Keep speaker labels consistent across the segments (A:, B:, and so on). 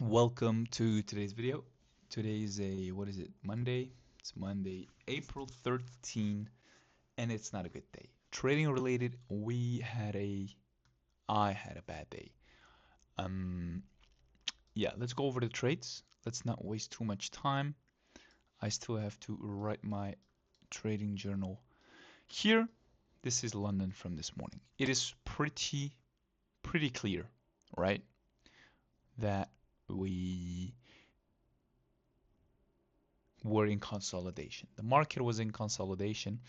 A: Welcome to today's video. Today is what is it, Monday? It's Monday, April 13, and it's not a good day. Trading related, I had a bad day. Um, yeah, let's go over the trades. Let's not waste too much time. I still have to write my trading journal here. This is London from this morning. It is pretty clear, right? That we were in consolidation. The market was in consolidation.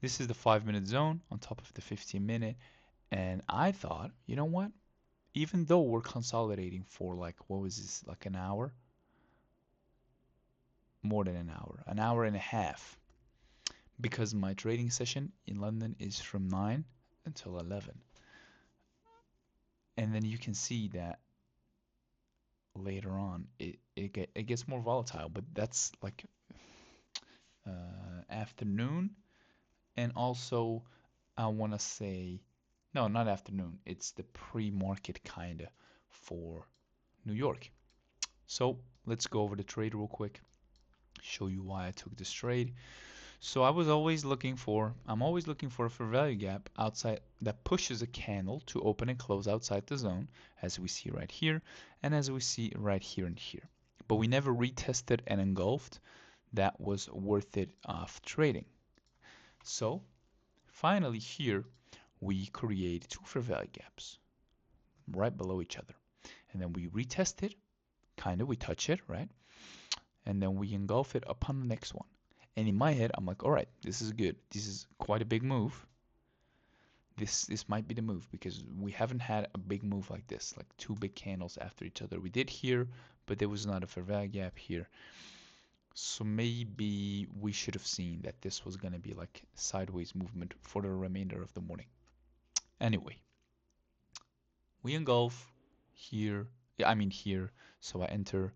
A: This is the 5-minute zone on top of the 15-minute. And I thought, you know what? Even though we're consolidating for like, what was this, like an hour? More than an hour and a half. Because my trading session in London is from 9 until 11. And then you can see that later on it gets more volatile. But that's like afternoon. And also, I want to say, no, not afternoon. It's the pre-market kind of for New York. So let's go over the trade real quick, show you why I took this trade. So I'm always looking for a fair value gap outside that pushes a candle to open and close outside the zone, as we see right here, and as we see right here and here. But we never retested and engulfed. That was worth it of trading. So finally here, we create two fair value gaps right below each other. And then we retest it, we touch it, right? And then we engulf it upon the next one. And in my head, I'm like, all right, this is good. This is quite a big move. This might be the move because we haven't had a big move like this, like two big candles after each other. We did here, but there was not a fair value gap here. So maybe we should have seen that this was going to be like sideways movement for the remainder of the morning. Anyway, we engulf here. Yeah, I mean here. So I enter,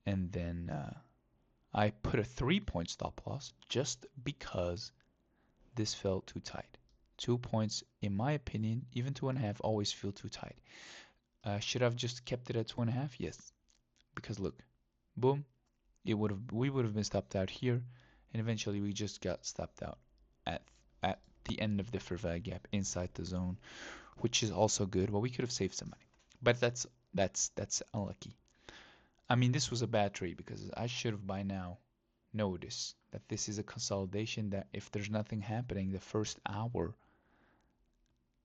A: and then I put a 3-point stop loss just because this felt too tight. 2 points, in my opinion, even 2.5 always feel too tight. Should I've just kept it at 2.5? Yes, because look, boom, we would have been stopped out here, and eventually we just got stopped out at at the end of the fair value gap inside the zone, which is also good. Well, we could have saved some money, but that's unlucky. I mean, this was a bad trade because I should have by now noticed that this is a consolidation that if there's nothing happening the first hour,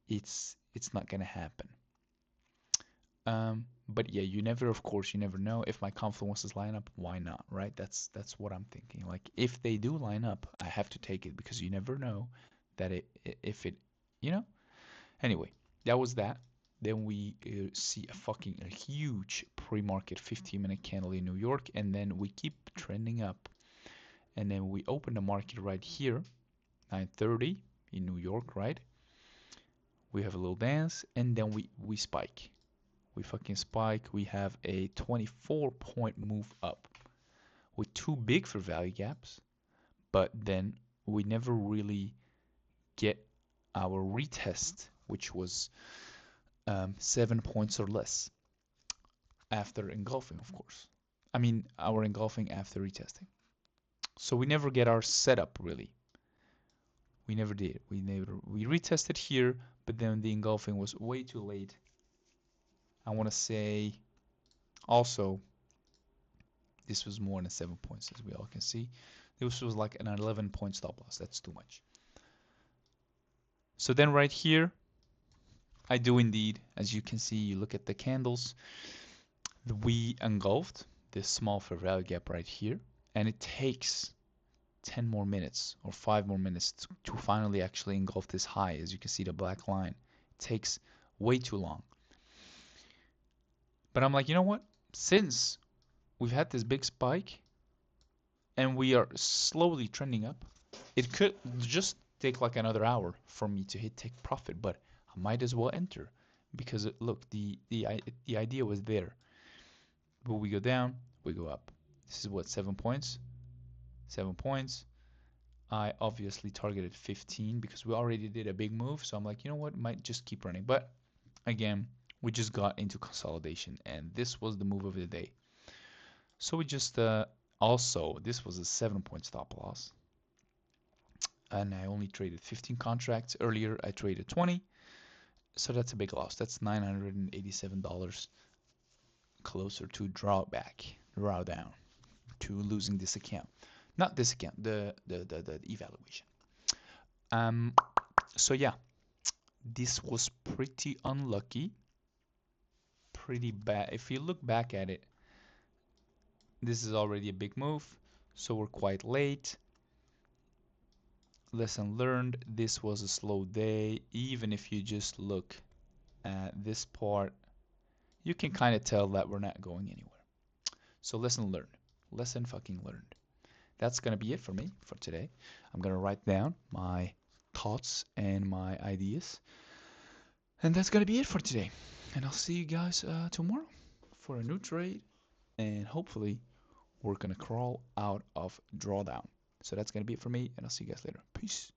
A: it's not gonna happen. But yeah, of course, you never know. If my confluences line up, why not, right? That's what I'm thinking. Like if they do line up, I have to take it because you never know that if it, you know. Anyway, that was that. Then we see a huge pre-market 15-minute candle in New York, and then we keep trending up. And then we open the market right here, 9:30 in New York, right? We have a little dance, and then we spike. We fucking spike. We have a 24-point move up with two big fair value gaps, but then we never really get our retest, which was 7 points or less after engulfing, of course. I mean, our engulfing after retesting. So we never get our setup really. We never did. We retested here, but then the engulfing was way too late. I want to say also this was more than 7 points, as we all can see. This was like an 11-point stop loss. That's too much. So then right here, I do indeed, as you can see, you look at the candles, we engulfed this small fair value gap right here, and it takes 10 more minutes or 5 more minutes to finally actually engulf this high. As you can see, the black line, it takes way too long. But I'm like, you know what? Since we've had this big spike and we are slowly trending up, it could just take like another hour for me to hit take profit, but I might as well enter because look, the idea was there. But we go down, we go up. This is what, 7 points? 7 points. I obviously targeted 15 because we already did a big move, so I'm like, you know what, might just keep running. But again, we just got into consolidation, and this was the move of the day. So we just also, this was a 7-point stop loss, and I only traded 15 contracts. Earlier I traded 20, so that's a big loss. That's $987, closer to drawdown, to losing this account. Not this account, the evaluation. Um, so yeah, this was pretty unlucky, pretty bad. If you look back at it, this is already a big move, so we're quite late. Lesson learned, this was a slow day. Even if you just look at this part, you can kind of tell that we're not going anywhere. So lesson learned. Lesson fucking learned. That's gonna be it for me for today. I'm gonna write down my thoughts and my ideas. And that's gonna be it for today. And I'll see you guys tomorrow for a new trade. And hopefully we're gonna crawl out of drawdown. So that's gonna be it for me, and I'll see you guys later. Peace.